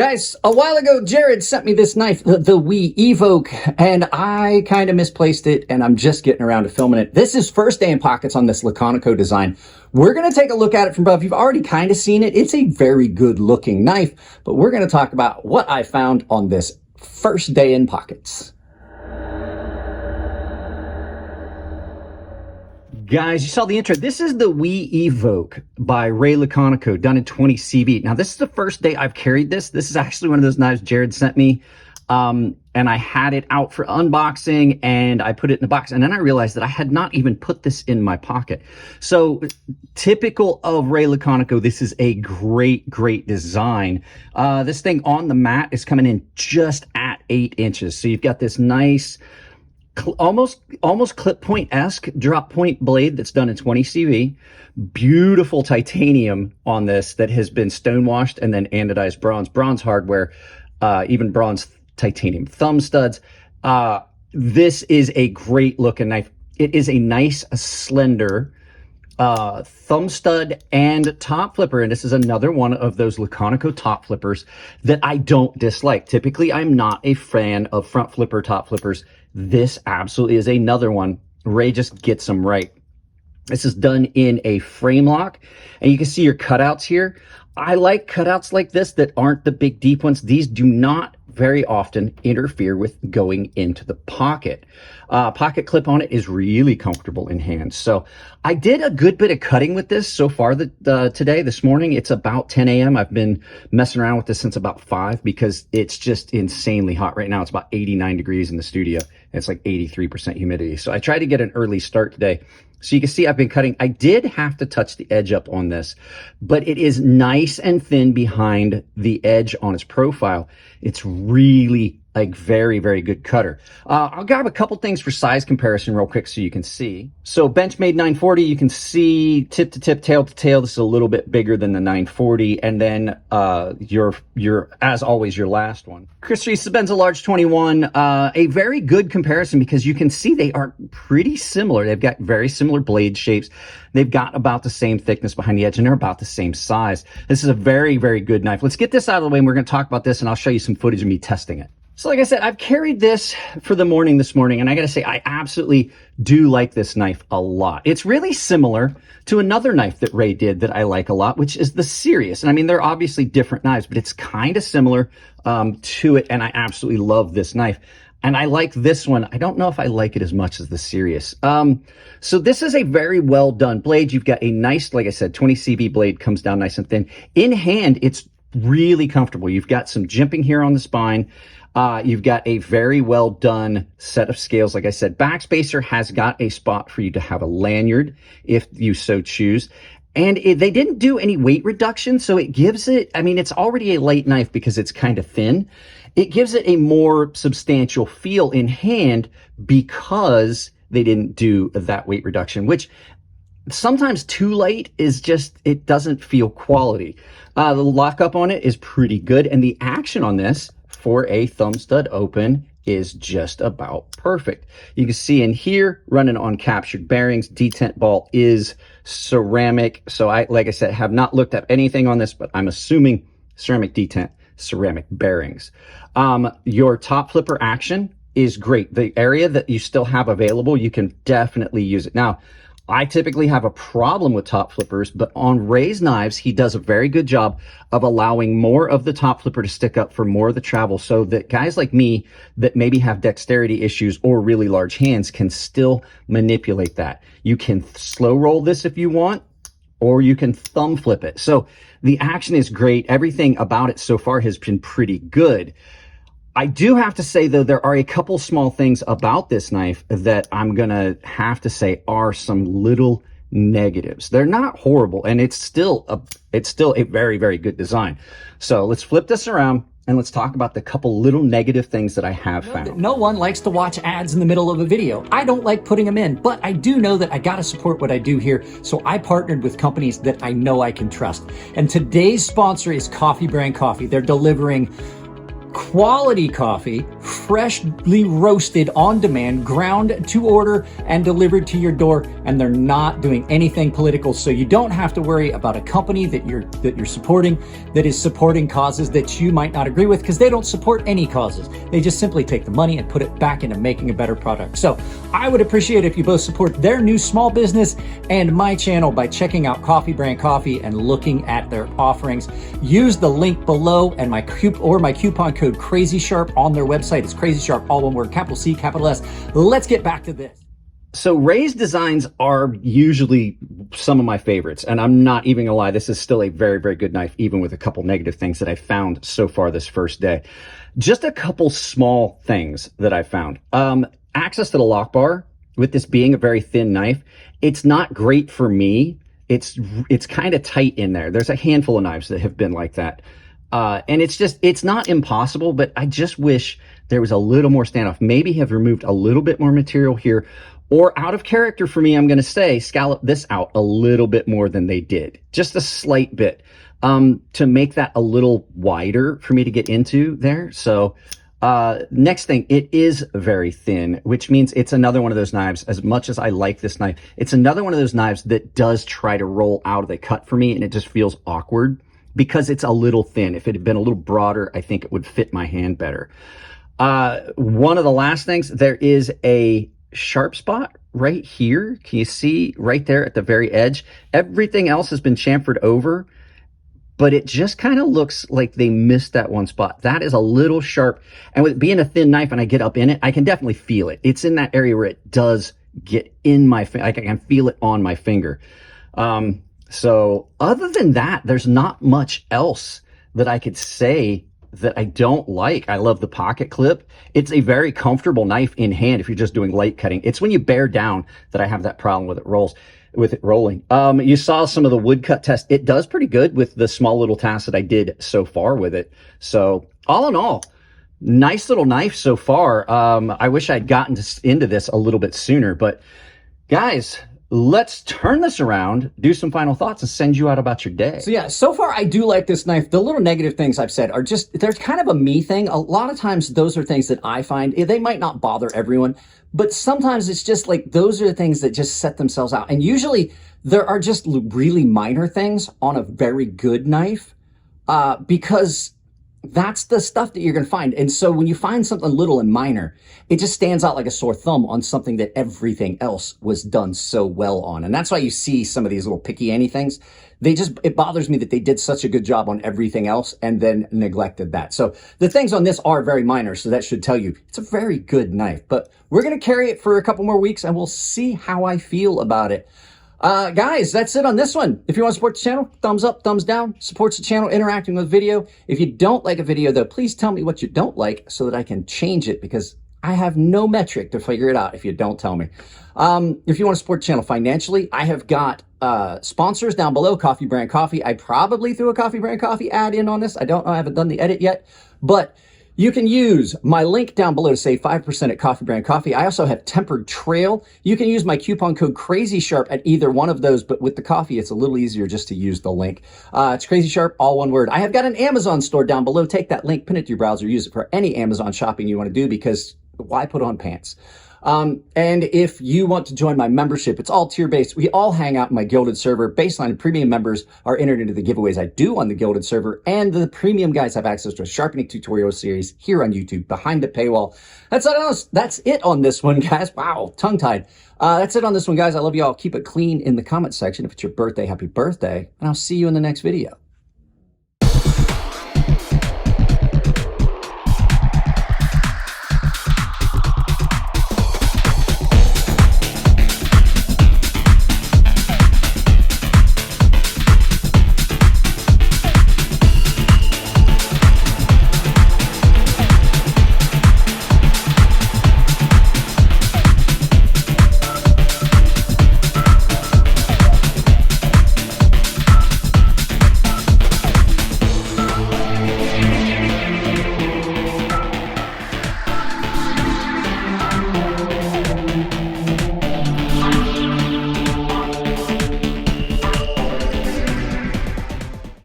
Guys, a while ago, Jared sent me this knife, the Wee Evoke, and I kind of misplaced it, and I'm just getting around to filming it. This is first day in pockets on this Laconico design. We're going to take a look at it from above. You've already kind of seen it. It's a very good looking knife, but we're going to talk about what I found on this first day in pockets. Guys, you saw the intro. This is the Wee Evoke by Ray Laconico, done in 20 CV. Now, this is the first day I've carried this. This is actually one of those knives Jared sent me, and I had it out for unboxing, and I put it in the box, and then I realized that I had not even put this in my pocket. So, typical of Ray Laconico, this is a great design. This thing on the mat is coming in just at 8 inches. So, you've got this nice almost clip point-esque drop point blade that's done in 20 CV. Beautiful titanium on this that has been stonewashed and then anodized bronze hardware, even bronze titanium thumb studs. This is a great looking knife. It is a nice, slender thumb stud and top flipper, and this is another one of those Laconico top flippers that I don't dislike. Typically, I'm not a fan of front flipper top flippers. This absolutely is another one. Ray just gets them right. This is done in a frame lock, and you can see your cutouts here. I like cutouts like this that aren't the big deep ones. These do not very often interfere with going into the pocket. Pocket clip on it is really comfortable in hand. So I did a good bit of cutting with this so far this morning. It's about 10 a.m. I've been messing around with this since about 5 because it's just insanely hot right now. It's about 89 degrees in the studio. And it's like 83% humidity. So I tried to get an early start today. So you can see I've been cutting. I did have to touch the edge up on this, but it is nice and thin behind the edge on its profile. It's really like very good cutter. I'll grab a couple things for size comparison real quick so you can see. So Benchmade 940, you can see tip to tip, tail to tail. This is a little bit bigger than the 940. And then your as always, your last one. Christie Sebenza Large 21, a very good comparison because you can see they are pretty similar. They've got very similar blade shapes. They've got about the same thickness behind the edge, and they're about the same size. This is a very good knife. Let's get this out of the way, and we're going to talk about this, and I'll show you some footage of me testing it. So like I said, I've carried this for the morning this morning, and I got to say, I absolutely do like this knife a lot. It's really similar to another knife that Ray did that I like a lot, which is the Sirius. And I mean, they're obviously different knives, but it's kind of similar to it, and I absolutely love this knife. And I like this one. I don't know if I like it as much as the Sirius. So this is a very well done blade. You've got a nice, like I said, 20 CV blade, comes down nice and thin. In hand, it's really comfortable. You've got some jimping here on the spine. You've got a very well done set of scales. Like I said, Backspacer has got a spot for you to have a lanyard if you so choose. And they didn't do any weight reduction, so it gives it, I mean, it's already a light knife because it's kind of thin. It gives it a more substantial feel in hand because they didn't do that weight reduction, which sometimes too light is just, it doesn't feel quality. The lockup on it is pretty good, and the action on this for a thumb stud open is just about perfect. You can see in here, running on captured bearings. Detent ball is ceramic. So like I said, have not looked at anything on this, but I'm assuming ceramic detent, ceramic bearings. Your top flipper action is great. The area that you still have available, you can definitely use it. Now, I typically have a problem with top flippers, but on Ray's knives, he does a very good job of allowing more of the top flipper to stick up for more of the travel so that guys like me that maybe have dexterity issues or really large hands can still manipulate that. You can slow roll this if you want, or you can thumb flip it. So the action is great. Everything about it so far has been pretty good. I do have to say, though, there are a couple small things about this knife that I'm going to have to say are some little negatives. They're not horrible, and it's still a very good design. So let's flip this around and let's talk about the couple little negative things that I have found. No one likes to watch ads in the middle of a video. I don't like putting them in, but I do know that I got to support what I do here. So I partnered with companies that I know I can trust. And today's sponsor is Coffee Brand Coffee. They're delivering quality coffee freshly roasted on demand, ground to order and delivered to your door, and they're not doing anything political. So you don't have to worry about a company that you're supporting that is supporting causes that you might not agree with, because they don't support any causes. They just simply take the money and put it back into making a better product. So I would appreciate if you both support their new small business and my channel by checking out Coffee Brand Coffee and looking at their offerings. Use the link below and my coupon code CrazySharp on their website. It's CrazySharp, all one word, capital C, capital S. Let's get back to this. So Ray's designs are usually some of my favorites, and I'm not even gonna lie, this is still a very, very good knife, even with a couple negative things that I found so far this first day. Just a couple small things that I found. Access to the lock bar, with this being a very thin knife, it's not great for me. It's kind of tight in there. There's a handful of knives that have been like that. And it's not impossible, but I just wish there was a little more standoff. Maybe have removed a little bit more material here, or out of character for me, I'm going to say scallop this out a little bit more than they did. Just a slight bit, to make that a little wider for me to get into there. So, next thing, it is very thin, which means it's another one of those knives. As much as I like this knife, it's another one of those knives that does try to roll out of the cut for me, and it just feels awkward because it's a little thin. If it had been a little broader, I think it would fit my hand better. One of the last things, there is a sharp spot right here. Can you see right there at the very edge? Everything else has been chamfered over, but it just kind of looks like they missed that one spot. That is a little sharp. And with it being a thin knife and I get up in it, I can definitely feel it. It's in that area where it does get in my finger. I can feel it on my finger. So other than that, there's not much else that I could say that I don't like. I love the pocket clip. It's a very comfortable knife in hand if you're just doing light cutting. It's when you bear down that I have that problem with it rolling. You saw some of the woodcut test. It does pretty good with the small little tasks that I did so far with it. So all in all, nice little knife so far. I wish I'd gotten into this a little bit sooner, but guys, let's turn this around, do some final thoughts, and send you out about your day. So yeah, so far I do like this knife. The little negative things I've said are just, there's kind of a me thing. A lot of times those are things that I find, they might not bother everyone, but sometimes it's just like, those are the things that just set themselves out. And usually there are just really minor things on a very good knife, because that's the stuff that you're going to find. And so when you find something little and minor, it just stands out like a sore thumb on something that everything else was done so well on. And that's why you see some of these little picky any things. It bothers me that they did such a good job on everything else and then neglected that. So the things on this are very minor. So that should tell you it's a very good knife, but we're going to carry it for a couple more weeks and we'll see how I feel about it. Guys, that's it on this one. If you want to support the channel, thumbs up, thumbs down, supports the channel interacting with video. If you don't like a video though, please tell me what you don't like so that I can change it, because I have no metric to figure it out if you don't tell me. If you want to support the channel financially, I have got sponsors down below, Coffee Brand Coffee. I probably threw a Coffee Brand Coffee ad in on this. I don't know. I haven't done the edit yet, but you can use my link down below to save 5% at Coffee Brand Coffee. I also have Tempered Trail. You can use my coupon code CrazySharp at either one of those, but with the coffee, it's a little easier just to use the link. It's CrazySharp, all one word. I have got an Amazon store down below. Take that link, pin it to your browser, use it for any Amazon shopping you want to do, because why put on pants? And if you want to join my membership, it's all tier-based. We all hang out in my Gilded server. Baseline and premium members are entered into the giveaways I do on the Gilded server, and the premium guys have access to a sharpening tutorial series here on YouTube behind the paywall. That's it on this one, guys. Wow, tongue-tied. That's it on this one, guys. I love you all. Keep it clean in the comment section. If it's your birthday, happy birthday, and I'll see you in the next video.